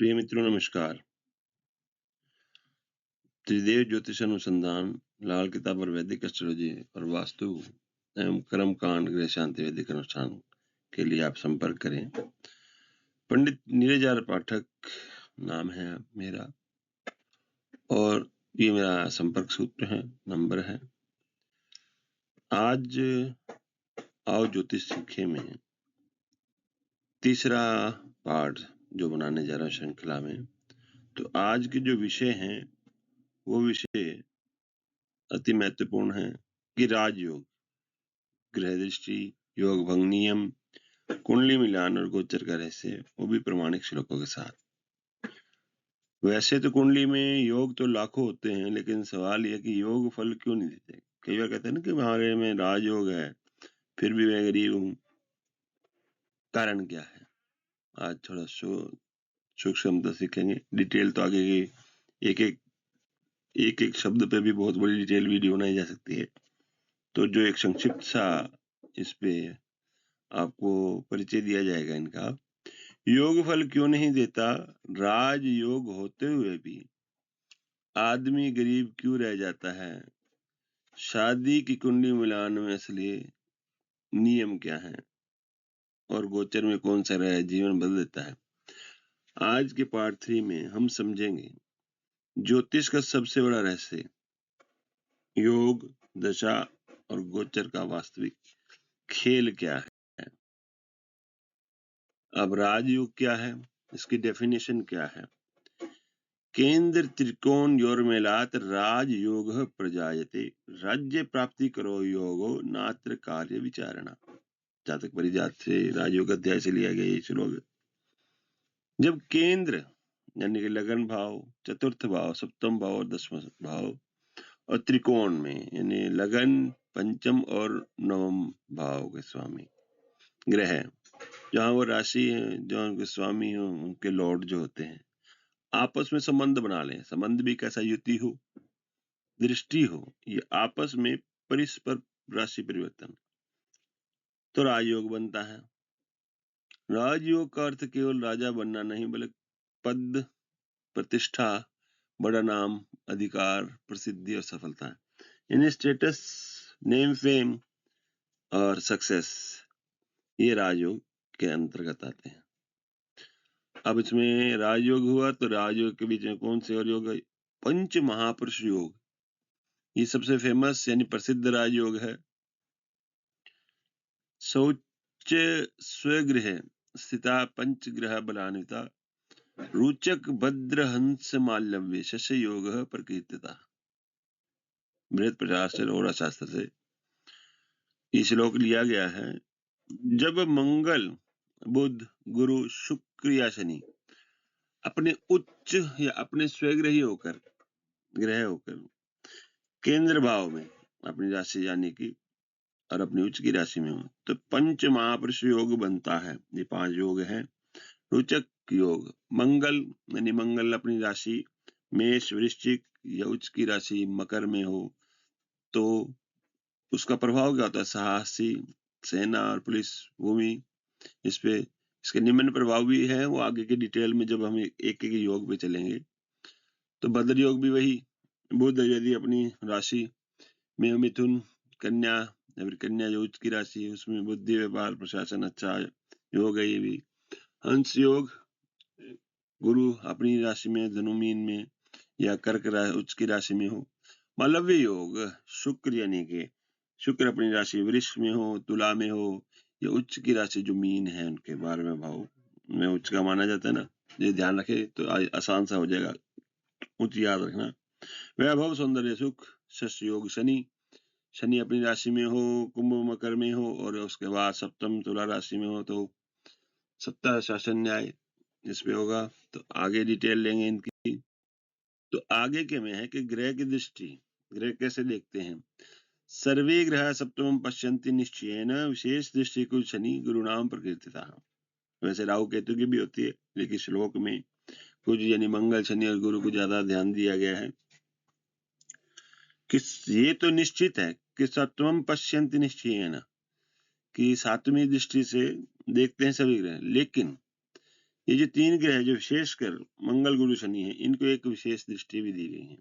प्रिय मित्रों नमस्कार। त्रिदेव ज्योतिष अनुसंधान, लाल किताब और वैदिक एस्ट्रोलॉजी और वास्तु एवं कर्म कांड गृह शांति वैदिक अनुष्ठान के लिए आप संपर्क करें। पंडित नीरज आर पाठक नाम है मेरा और ये मेरा संपर्क सूत्र है, नंबर है। आज आओ ज्योतिष सीखे में तीसरा पार्ट जो बनाने जा रहा हूं श्रृंखला में। तो आज के जो विषय हैं वो विषय अति महत्वपूर्ण है कि राजयोग, ग्रह दृष्टि, योग भंग नियम, कुंडली मिलान और गोचर का रहस्य, वो भी प्रमाणिक श्लोकों के साथ। वैसे तो कुंडली में योग तो लाखों होते हैं, लेकिन सवाल यह कि योग फल क्यों नहीं देते। कई बार कहते हैं ना कि हमारे में राजयोग है फिर भी मैं गरीब हूं, कारण क्या है। आज थोड़ा सूक्ष्मता सीखेंगे। डिटेल तो आगे की एक शब्द पे भी बहुत बड़ी डिटेल वीडियो बनाई जा सकती है। तो जो एक संक्षिप्त सा इस पे आपको परिचय दिया जाएगा इनका। योग फल क्यों नहीं देता, राज योग होते हुए भी आदमी गरीब क्यों रह जाता है, शादी की कुंडली मिलान में असली नियम क्या है और गोचर में कौन सा राय जीवन बदल देता है। आज के पार्ट 3 में हम समझेंगे ज्योतिष का सबसे बड़ा रहस्य, योग, दशा और गोचर का वास्तविक खेल क्या है। अब राजयोग क्या है, इसकी डेफिनेशन क्या है। केंद्र त्रिकोण योर्मेलात राजयोग प्रजायते, राज्य प्राप्ति करो योगो नात्र कार्य विचारणा। जातक परिजात से राजयोग अध्याय से लिया गया ये श्लोक। जब केंद्र यानी कि लगन भाव, चतुर्थ भाव, सप्तम भाव और दसवां भाव और त्रिकोण में यानी लगन, पंचम और नवम भाव के स्वामी ग्रह, जहां वो राशि है, जो उनके स्वामी हो, उनके लॉर्ड जो होते हैं, आपस में संबंध बना लें। संबंध भी कैसा, युति हो, दृष्टि हो, ये आपस में परस्पर राशि परिवर्तन, तो राजयोग बनता है। राजयोग का अर्थ केवल राजा बनना नहीं, बल्कि पद, प्रतिष्ठा, बड़ा नाम, अधिकार, प्रसिद्धि और सफलता है। यानी स्टेटस, नेम, फेम और सक्सेस, ये राजयोग के अंतर्गत आते हैं। अब इसमें राजयोग हुआ तो राजयोग के बीच में कौन से और योग है, पंच महापुरुष योग, ये सबसे फेमस यानी प्रसिद्ध राजयोग है। शौच स्वगृह स्थिता पंचग्रह बलान्विता, रुचक भद्र हंस माल्यव्य शस्य योग प्रकीर्तिता। बृहद प्रशास्त्र और शास्त्र से ये श्लोक लिया गया है। जब मंगल, बुध, गुरु, शुक्र या शनि अपने उच्च या अपने स्वगृही होकर, ग्रह होकर केंद्र भाव में अपनी राशि यानी कि और अपनी उच्च की राशि में हो, तो पंच महापुरुष योग बनता है। ये 5 योग हैं। रुचक योग, मंगल यानी मंगल अपनी राशि मेष, वृश्चिक या उच्च की राशि मकर में हो, तो उसका प्रभाव क्या होता है, साहसी, सेना और पुलिस, भूमि। इस पे इसके निम्न प्रभाव भी है, वो आगे की डिटेल में जब हम एक एक योग पे चलेंगे। तो भद्र योग भी वही, बुध यदि अपनी राशि में, मिथुन, कन्या या फिर कन्या जो उच्च की राशि है उसमें बुद्धि, व्यापार, प्रशासन अच्छा योग है। ये भी हंस योग, गुरु अपनी राशि में, धनु, मीन में या कर्क उच्च की राशि में हो। मालव्य योग, शुक्र यानी कि शुक्र अपनी राशि वृष में हो, तुला में हो या उच्च की राशि जो मीन है उनके 12वें भाव में उच्च का माना जाता है ना, ये ध्यान रखे तो आसान सा हो जाएगा, उच्च याद रखना। वैभव, सौंदर्य, सुख, शस्य योग शनि, शनि अपनी राशि में हो, कुंभ मकर में हो और उसके बाद सप्तम तुला राशि में हो, तो सत्ता शासन न्याय इस पे होगा। तो आगे डिटेल लेंगे इनकी। तो आगे के में है कि ग्रह की दृष्टि, ग्रह कैसे देखते हैं। सर्वे ग्रह सप्तमं पश्यन्ति निश्चयेन, विशेष दृष्टि को शनि गुरुणाम प्रकीर्तिता। वैसे राहु केतु की भी होती है, लेकिन श्लोक में कुछ यानी मंगल, शनि और गुरु को ज्यादा ध्यान दिया गया है। ये तो निश्चित है कि सप्तमं पश्यन्ति निश्चयेन, कि 7वीं दृष्टि से देखते हैं सभी ग्रह, लेकिन ये जो 3 ग्रह जो विशेषकर मंगल, गुरु, शनि है, इनको एक विशेष दृष्टि भी दी गई है।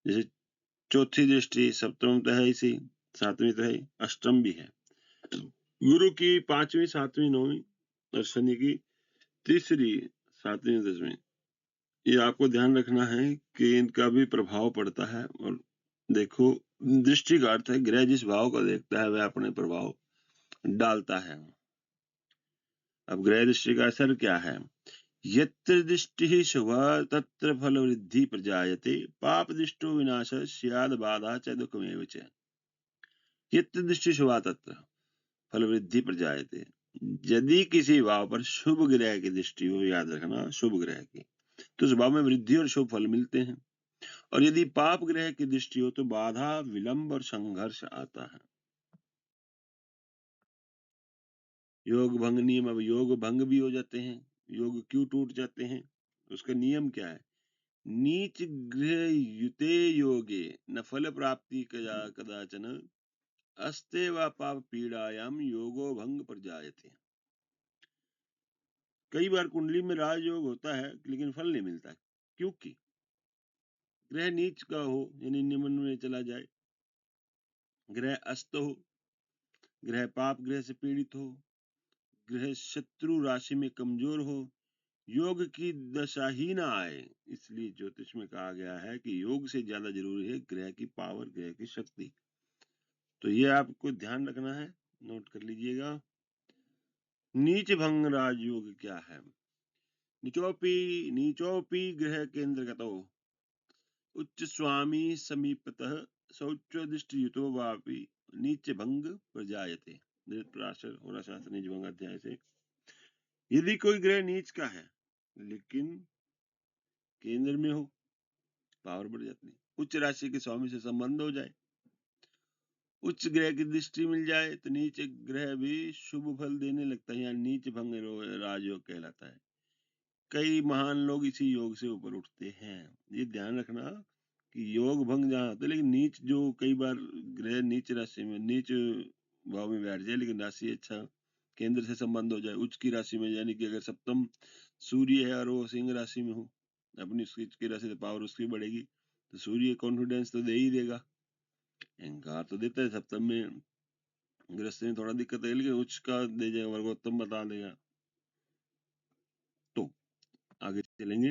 जैसे चौथी दृष्टि सप्तम तो है इसी, 7वीं तो है, अष्टम भी है। गुरु की 5वीं, 7वीं, 9वीं और शनि की 3री, 7वीं, 10वीं। ये आपको ध्यान रखना है कि इनका भी प्रभाव पड़ता है। और देखो, दृष्टि का अर्थ है ग्रह जिस भाव को देखता है वह अपने प्रभाव डालता है। अब ग्रह दृष्टि का असर क्या है? यत्र दृष्टि शुभा तत्र फल वृद्धि प्रजायते, पाप दृष्टो विनाश स्याद बाधा च दुःखमेव च। यत्र दृष्टि शुभा तत्र फल वृद्धि प्रजायते। यदि किसी भाव पर शुभ ग्रह की दृष्टि हो, याद रखना शुभ ग्रह की, तो उस भाव में वृद्धि और शुभ फल मिलते हैं। और यदि पाप ग्रह की दृष्टि हो तो बाधा, विलंब और संघर्ष आता है। योग भंग नियम, अब योग भंग भी हो जाते हैं। योग क्यों टूट जाते हैं? उसका नियम क्या है? नीच गृह युते योगे न फल प्राप्ति कदाचन, अस्ते व पाप पीड़ायाम योगो भंग प्रजायते। कई बार कुंडली में राजयोग होता है लेकिन फल नहीं मिलता, क्योंकि ग्रह नीच का हो, यानी निम्न में चला जाए, ग्रह अस्त हो, ग्रह पाप ग्रह से पीड़ित हो, ग्रह शत्रु राशि में कमजोर हो, योग की दशा ही ना आए। इसलिए ज्योतिष में कहा गया है कि योग से ज्यादा जरूरी है ग्रह की पावर, ग्रह की शक्ति। तो ये आपको ध्यान रखना है, नोट कर लीजिएगा। नीच भंग राजयोग क्या है? नीचोपी ग्रह केंद्रगतो उच्च स्वामी समीपतः शौच दृष्टि युतो वापि नीच भंग प्रजायते। धृतराष्ट्र होराशास्त्र नीच भंग अध्याय से। यदि कोई ग्रह नीच का है लेकिन केंद्र में हो, पावर बढ़ जाती है। उच्च राशि के स्वामी से संबंध हो जाए, उच्च ग्रह की दृष्टि मिल जाए, तो नीच ग्रह भी शुभ फल देने लगता है। यहाँ नीच भंग राजयोग कहलाता है। कई महान लोग इसी योग से ऊपर उठते हैं। ये ध्यान रखना कि योग भंग जहाँ होता है, लेकिन नीच जो कई बार ग्रह नीच राशि में, नीच भाव में बैठ जाए लेकिन राशि अच्छा, केंद्र से संबंध हो जाए उच्च की राशि में, यानी कि अगर सप्तम सूर्य है और वो सिंह राशि में हो, अपनी उसकी राशि से पावर उसकी बढ़ेगी, तो सूर्य कॉन्फिडेंस तो दे ही देगा, अहंकार तो देता है। सप्तम में गृहस्थी में थोड़ा दिक्कत है लेकिन उच्च का दे जाएगा, वर्गोत्तम बता देगा। तो आगे चलेंगे।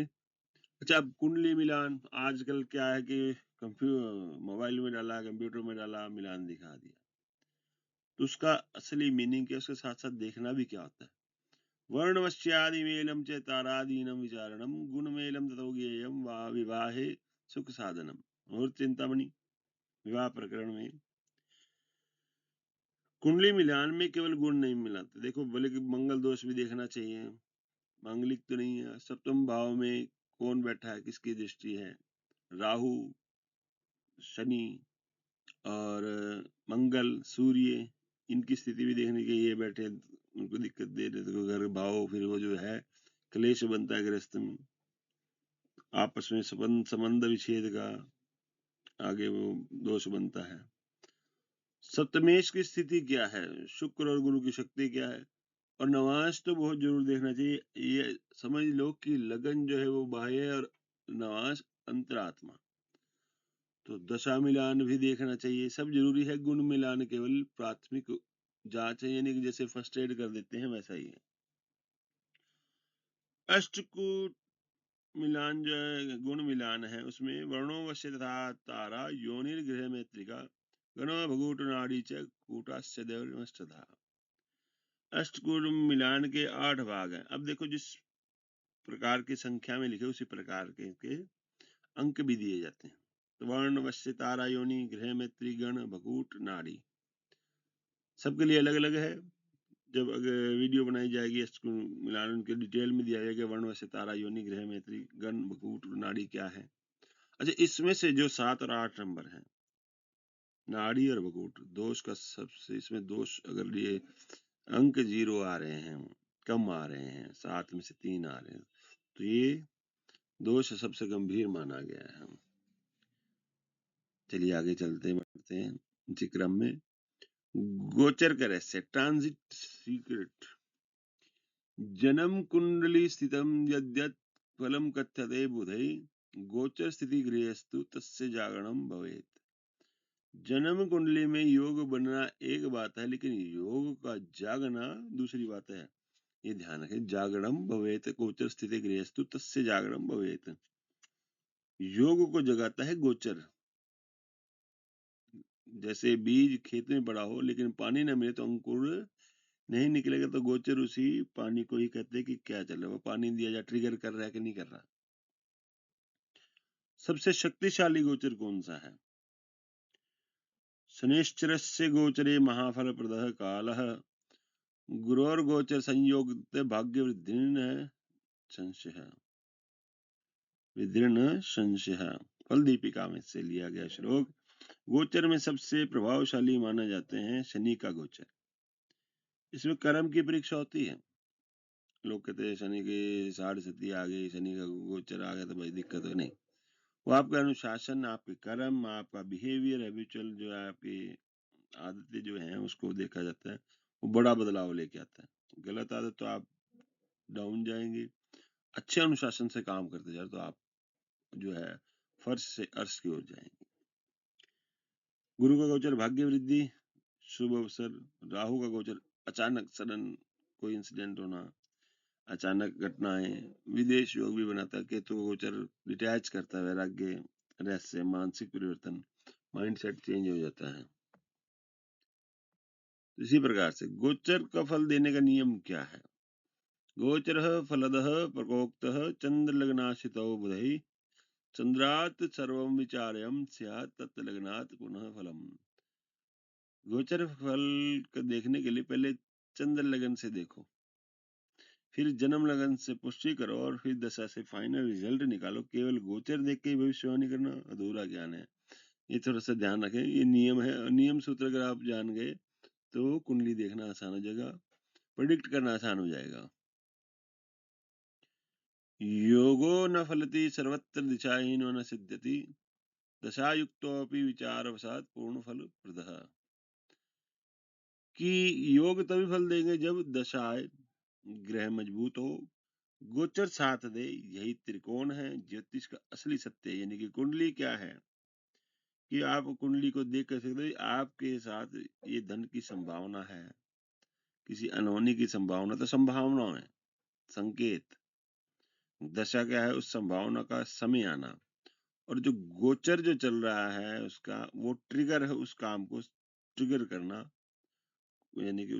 अच्छा, अब कुंडली मिलान आजकल क्या है कि मोबाइल में डाला, कंप्यूटर में डाला, मिलान दिखा दिया। तो उसका असली मीनिंग क्या, उसके साथ साथ देखना भी क्या होता है। वर्णवश्यादि मेलम च तारादीनम विचारणम गुण मेलम ततो ज्ञेयम वा विवाहे सुख साधनम। और चिंतामणि विवाह प्रकरण में कुंडली मिलान में केवल गुण नहीं मिलाते। देखो, बोले कि मंगल दोष भी देखना चाहिए, मांगलिक तो नहीं है। सप्तम भाव में कौन बैठा है, किसकी दृष्टि है? राहु, शनि और मंगल, सूर्य, इनकी स्थिति भी देखने के ये बैठे, उनको दिक्कत दे रहे। तो घर भाव, फिर वो जो है क्लेश बनता है गृहस्थ में, आपस में संबंध विच्छेद का आगे वो दोष बनता है। सप्तमेश की स्थिति क्या है, शुक्र और गुरु की शक्ति क्या है, और नवांश तो बहुत जरूर देखना चाहिए। ये समझ लो कि लगन जो है वो बाह्य है और नवांश अंतरात्मा। तो दशा मिलान भी देखना चाहिए, सब जरूरी है। गुण मिलान केवल प्राथमिक जांच है, यानी कि जैसे फर्स्ट एड कर देते हैं वैसा ही है। अष्टकूट मिलान जो है, गुण मिलान है, उसमें वर्णो वश्य तथा तारा योनिर गृह में त्रिका गणो भगूट नाड़ी च कूटास्य देवता। अष्टकूट मिलान के 8 भाग हैं। अब देखो, जिस प्रकार की संख्या में लिखे उसी प्रकार के अंक भी दिए जाते हैं। तो वर्ण वश्य तारा योनि गृह में त्रिगण भगूट नाड़ी सबके लिए अलग अलग है। जब अगर वीडियो बनाई जाएगी मिलान उनके डिटेल में दिया जाएगा, वर्ण वश्य तारा योनि गृह में त्रिगण भगूट नाड़ी क्या है। अच्छा, इसमें से जो 7 और 8 नंबर है, नाड़ी और भगूट, दोष का सबसे, इसमें दोष अगर ये अंक 0 आ रहे हैं, कम आ रहे हैं, 7 में से 3 आ रहे हैं, तो ये दोष सबसे गंभीर माना गया है। चलिए आगे चलते बढ़ते हैं इसी क्रम में। गोचर करे से ट्रांजिट सीक्रेट, जन्म कुंडली स्थितम यद्यत् फलम कथ्यते बुधै गोचर स्थिति गृहस्तु तस्य जागरणम भवेत्। जन्म कुंडली में योग बनना एक बात है, लेकिन योग का जागना दूसरी बात है। ये ध्यान रखें, जागरणम भवेत गोचर स्थिति गृहस्तु तस्य जागरणम भवेत। योग को जगाता है गोचर। जैसे बीज खेत में बड़ा हो लेकिन पानी न मिले तो अंकुर नहीं निकलेगा, तो गोचर उसी पानी को ही कहते हैं कि क्या चल रहा है, वो पानी दिया जा ट्रिगर कर रहा है कि नहीं कर रहा। सबसे शक्तिशाली गोचर कौन सा है? शनिश्चरस्य गोचरे महाफल प्रदः कालः गुरोर गोचर संयोग भाग्य विदृढ़ संशय। फल दीपिका में से लिया गया श्लोक। गोचर में सबसे प्रभावशाली माने जाते हैं शनि का गोचर। इसमें कर्म की परीक्षा होती है। लोग कहते हैं शनि की 6.5 आ गई, शनि का गोचर आ गया तो भाई दिक्कत है। नहीं, वो आपका अनुशासन, आपके कर्म, आपका बिहेवियर, हैबिचुअल जो है आपकी आदतें जो हैं उसको देखा जाता है। वो बड़ा बदलाव लेके आता है। गलत आदत तो आप डाउन जाएंगे, अच्छे अनुशासन से काम करते जाए तो आप जो है फर्श से अर्श की ओर जाएंगे। गुरु का गोचर भाग्य वृद्धि, शुभ अवसर। राहु का गोचर अचानक सडन कोई इंसिडेंट होना, अचानक घटनाएं। विदेश योग भी बनाता है। केतु का गोचर डिटैच करता है, वैराग्य, रहस्य, मानसिक परिवर्तन, माइंडसेट चेंज हो जाता है। इसी प्रकार से गोचर का फल देने का नियम क्या है? गोचर फलदः प्रकोक्तः चंद्र लग्नाशितो बुधै चंद्रात सर्वं विचार्यं स्यात् तत् लग्नात् पुनः फलम। गोचर फल को देखने के लिए पहले चंद्र लगन से देखो, फिर जन्म लगन से पुष्टि करो और फिर दशा से फाइनल रिजल्ट निकालो। केवल गोचर देख के ही भविष्यवाणी करना अधूरा ज्ञान है। ये थोड़ा सा ध्यान रखें, ये नियम है। नियम सूत्र अगर आप जान गए तो कुंडली देखना आसान हो जाएगा, प्रेडिक्ट करना आसान हो जाएगा। योगो न फलति सर्वत्र दिशाहीनो न सिद्ध्यति दशायुक्तोऽपि विचारवशात् पूर्ण फल प्रदः। कि योग तभी फल देंगे जब दशाएं ग्रह मजबूत हो, गोचर साथ दे। यही त्रिकोण है ज्योतिष का असली सत्य। यानी कि कुंडली क्या है कि आप कुंडली को देख कर सकते हो आपके साथ ये धन की संभावना है, किसी अनहोनी की संभावना। तो संभावना है संकेत, दशा क्या है उस संभावना का समय आना, और जो गोचर जो चल रहा है उसका वो ट्रिगर है, उस काम को ट्रिगर करना। यानी कि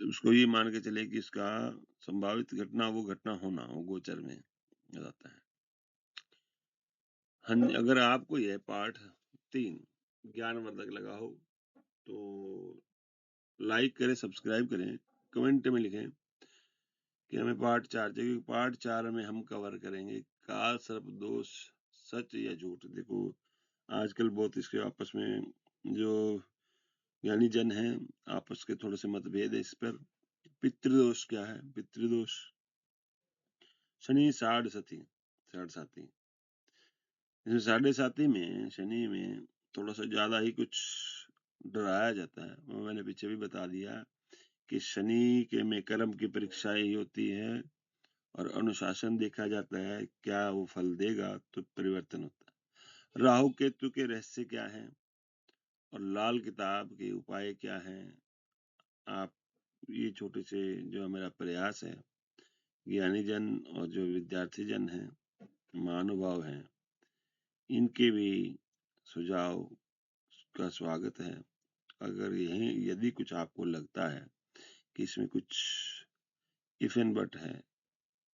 उसको ये मान के चले कि इसका संभावित घटना वो घटना होना, वो गोचर में रहता है। अगर आपको यह पाठ 3 ज्ञानवर्धक लगा हो तो लाइक करें, सब्सक्राइब करें, कमेंट में लिखें कि हमें पार्ट 4 चाहिए। पार्ट 4 में हम कवर करेंगे काल सर्प दोष, सच या झूठ। देखो आजकल बहुत इसके आपस में जो ज्ञानी जन हैं आपस के थोड़े से मतभेद है इस पर। पितृदोष क्या है? पितृदोष शनि 6.5 इसमें 6.5 में शनि में थोड़ा सा ज्यादा ही कुछ डराया जाता है। वो मैंने पीछे भी बता दिया कि शनि के में कर्म की परीक्षा ही होती है और अनुशासन देखा जाता है, क्या वो फल देगा तो परिवर्तन होता है। राहु केतु के रहस्य क्या है और लाल किताब के उपाय क्या हैं, आप ये छोटे से जो मेरा प्रयास है, ज्ञानी जन और जो विद्यार्थी जन हैं, महानुभाव हैं, इनके भी सुझाव का स्वागत है। अगर यदि कुछ आपको लगता है कि इसमें कुछ इफ एंड बट है,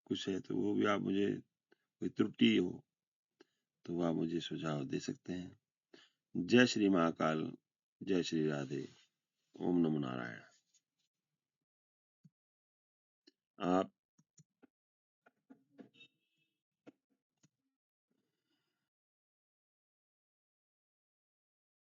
कुछ है, तो वो भी आप मुझे, कोई त्रुटि हो तो आप मुझे सुझाव दे सकते हैं। जय श्री महाकाल, जय श्री राधे, ओम नमो नारायण। आप